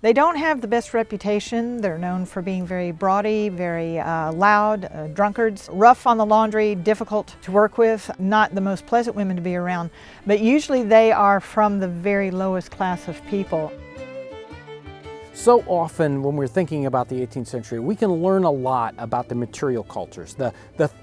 They don't have the best reputation. They're known for being very brawdy, very loud, drunkards, rough on the laundry, difficult to work with, not the most pleasant women to be around, but usually they are from the very lowest class of people. So often when we're thinking about the 18th century, we can learn a lot about the material cultures, the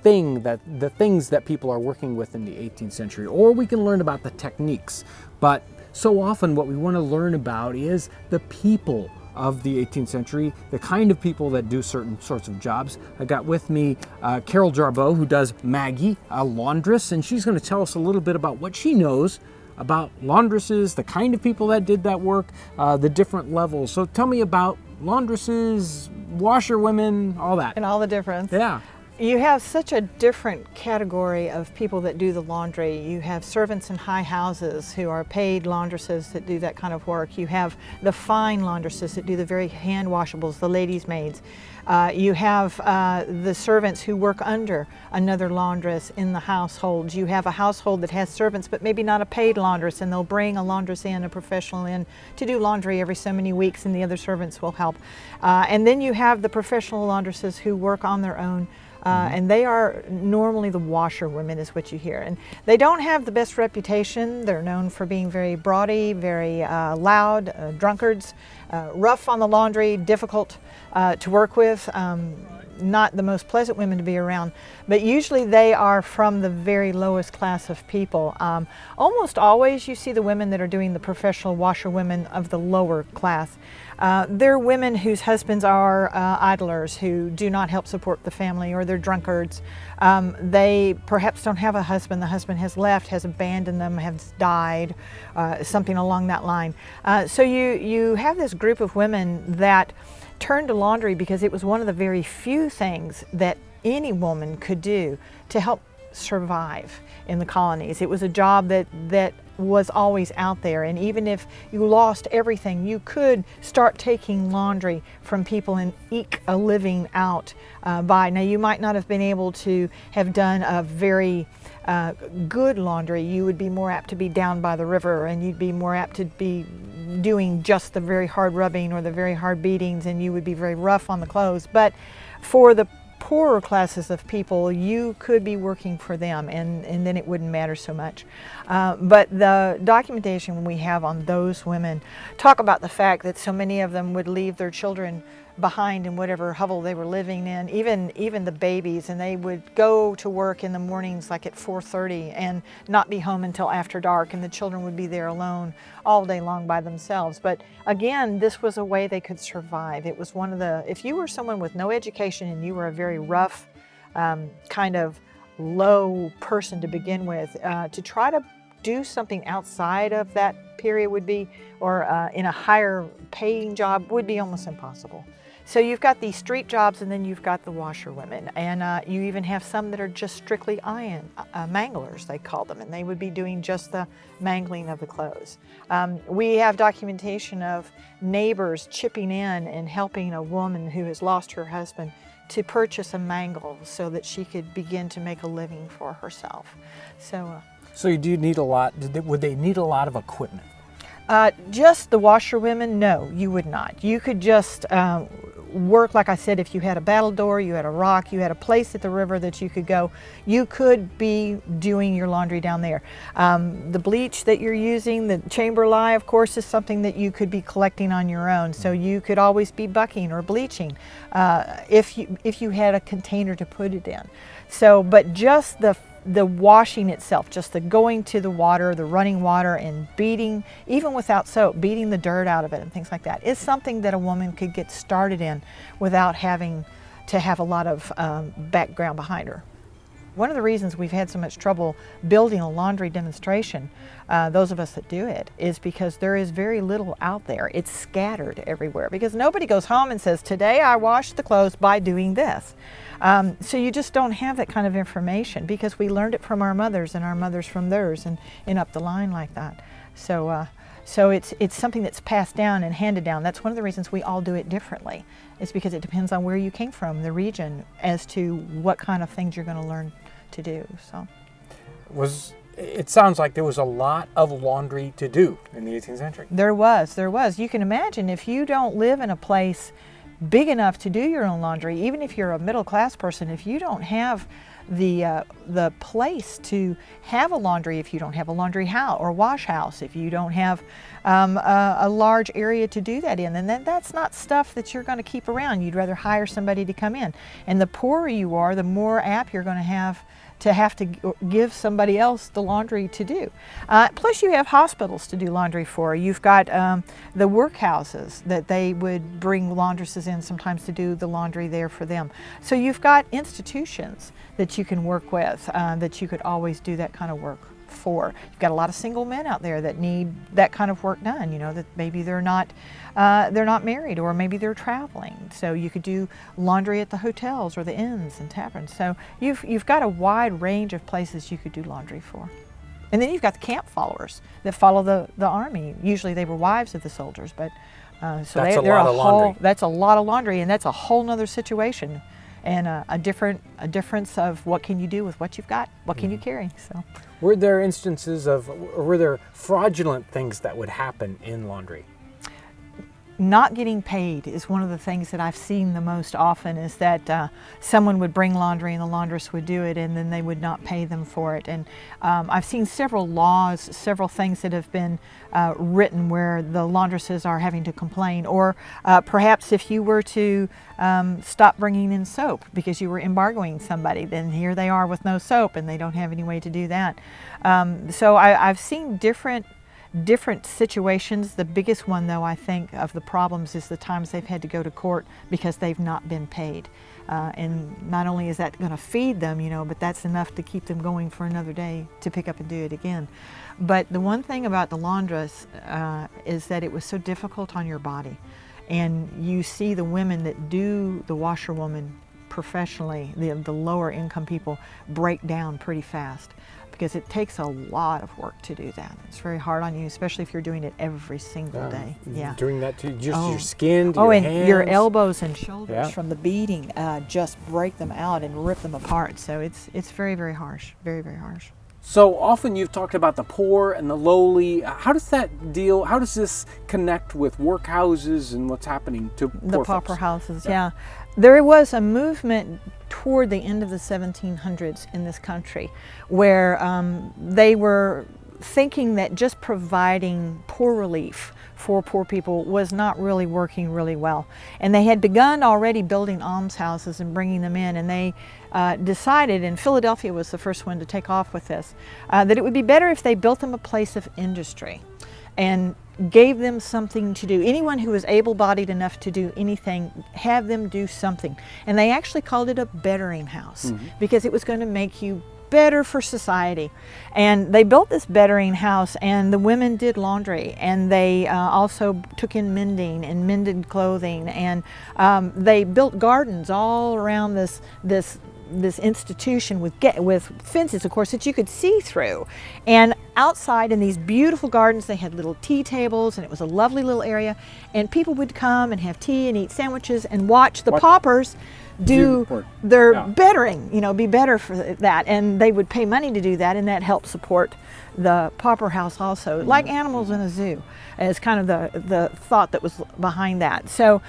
things that people are working with in the 18th century, or we can learn about the techniques. But so often what we want to learn about is the people of the 18th century, the kind of people that do certain sorts of jobs. I got with me Carol Jarboe, who does Maggie, a laundress, and she's going to tell us a little bit about what she knows about laundresses, the kind of people that did that work, the different levels. So tell me about laundresses, washerwomen, all that. And all the difference. Yeah. You have such a different category of people that do the laundry. You have servants in high houses who are paid laundresses that do that kind of work. You have the fine laundresses that do the very hand washables, the ladies' maids. You have the servants who work under another laundress in the household. You have a household that has servants but maybe not a paid laundress, and they'll bring a laundress in, a professional in, to do laundry every so many weeks, and the other servants will help. And then you have the professional laundresses who work on their own. And they are normally the washerwomen is what you hear. And they don't have the best reputation. They're known for being very brawdy, very loud, drunkards, rough on the laundry, difficult to work with, not the most pleasant women to be around. But usually they are from the very lowest class of people. Almost always you see the women that are doing the professional washerwomen of the lower class. They're women whose husbands are idlers, who do not help support the family, or they're drunkards. They perhaps don't have a husband. The husband has left, has abandoned them, has died, something along that line. So you have this group of women that turned to laundry because it was one of the very few things that any woman could do to help survive in the colonies. It was a job that was always out there, and even if you lost everything, you could start taking laundry from people and eke a living out by. Now, you might not have been able to have done a very good laundry. You would be more apt to be down by the river, and you'd be more apt to be doing just the very hard rubbing or the very hard beatings, and you would be very rough on the clothes. But for the poorer classes of people, you could be working for them, and then it wouldn't matter so much. But the documentation we have on those women talk about the fact that so many of them would leave their children behind in whatever hovel they were living in, even the babies, and they would go to work in the mornings like at 4:30 and not be home until after dark, and the children would be there alone all day long by themselves. But again, this was a way they could survive. It was one of the, if you were someone with no education and you were a very rough, kind of low person to begin with, to try to do something outside of that period would be, or in a higher paying job, would be almost impossible. So you've got these street jobs, and then you've got the washerwomen, and you even have some that are just strictly iron manglers, they call them, and they would be doing just the mangling of the clothes. We have documentation of neighbors chipping in and helping a woman who has lost her husband to purchase a mangle so that she could begin to make a living for herself. So you do need a lot. Would they need a lot of equipment? Just the washerwomen? No, you would not. You could just work, like I said, if you had a battledore, you had a rock, you had a place at the river that you could go, you could be doing your laundry down there. The bleach that you're using, the chamber lye, of course, is something that you could be collecting on your own. So you could always be bucking or bleaching if you had a container to put it in. So, but just the washing itself, just the going to the water, the running water, and beating, even without soap, beating the dirt out of it and things like that, is something that a woman could get started in without having to have a lot of background behind her. One of the reasons we've had so much trouble building a laundry demonstration, those of us that do it, is because there is very little out there. It's scattered everywhere because nobody goes home and says, today I washed the clothes by doing this. So you just don't have that kind of information because we learned it from our mothers and our mothers from theirs and up the line like that. So it's something that's passed down and handed down. That's one of the reasons we all do it differently. It's because it depends on where you came from, the region, as to what kind of things you're going to learn to do. So, was it sounds like there was a lot of laundry to do in the 18th century. There was. You can imagine if you don't live in a place big enough to do your own laundry, even if you're a middle class person, if you don't have the place to have a laundry, if you don't have a laundry house or wash house, if you don't have a large area to do that in, then that's not stuff that you're going to keep around. You'd rather hire somebody to come in. And the poorer you are, the more apt you're going to have to give somebody else the laundry to do. Plus you have hospitals to do laundry for. You've got the workhouses that they would bring laundresses in sometimes to do the laundry there for them. So you've got institutions that you can work with that you could always do that kind of work for. You've got a lot of single men out there that need that kind of work done, you know, that maybe they're not married, or maybe they're traveling. So you could do laundry at the hotels or the inns and taverns. So you've got a wide range of places you could do laundry for. And then you've got the camp followers that follow the army. Usually they were wives of the soldiers, but that's a lot of laundry. That's a lot of laundry, and that's a whole nother situation. And a difference of what can you do with what you've got, what can you carry. So, were there instances of, or were there fraudulent things that would happen in laundry? Not getting paid is one of the things that I've seen the most often, is that someone would bring laundry and the laundress would do it, and then they would not pay them for it. And I've seen several laws, several things that have been written where the laundresses are having to complain, or perhaps if you were to stop bringing in soap because you were embargoing somebody, then here they are with no soap and they don't have any way to do that. So I've seen different situations. The biggest one, though, I think, of the problems is the times they've had to go to court because they've not been paid. And not only is that going to feed them, you know, but that's enough to keep them going for another day to pick up and do it again. But the one thing about the laundress is that it was so difficult on your body. And you see the women that do the washerwoman professionally, the lower income people, break down pretty fast, because it takes a lot of work to do that. It's very hard on you, especially if you're doing it every single day. Yeah. Doing that to just your skin, to your hands. And your elbows and shoulders from the beating just break them out and rip them apart. So it's very, very harsh, very, very harsh. So often you've talked about the poor and the lowly. How does this connect with workhouses and what's happening to poor the pauper folks? houses? Yeah. There was a movement toward the end of the 1700s in this country where they were thinking that just providing poor relief for poor people was not really working really well. And they had begun already building almshouses and bringing them in, and they decided, and Philadelphia was the first one to take off with this, that it would be better if they built them a place of industry and gave them something to do. Anyone who was able-bodied enough to do anything, have them do something. And they actually called it a bettering house because it was going to make you better for society. And they built this bettering house, and the women did laundry, and they also took in mending and mended clothing, and they built gardens all around this institution with fences, of course, that you could see through. And outside in these beautiful gardens, they had little tea tables, and it was a lovely little area. And people would come and have tea and eat sandwiches and watch the paupers do their bettering, you know, be better for that. And they would pay money to do that, and that helped support the pauper house also, like animals in a zoo, is kind of the thought that was behind that. So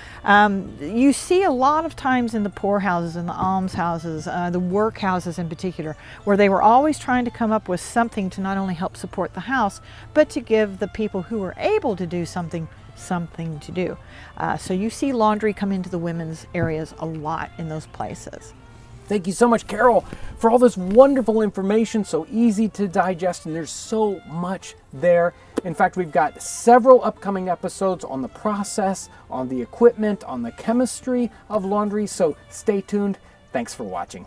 you see a lot of times in the poorhouses and the almshouses, the workhouses in particular, where they were always trying to come up with something to not only help support the house, but to give the people who were able to do something to do. So you see laundry come into the women's areas a lot in those places. Thank you so much, Carol, for all this wonderful information, so easy to digest, and there's so much there. In fact, we've got several upcoming episodes on the process, on the equipment, on the chemistry of laundry, so stay tuned. Thanks for watching.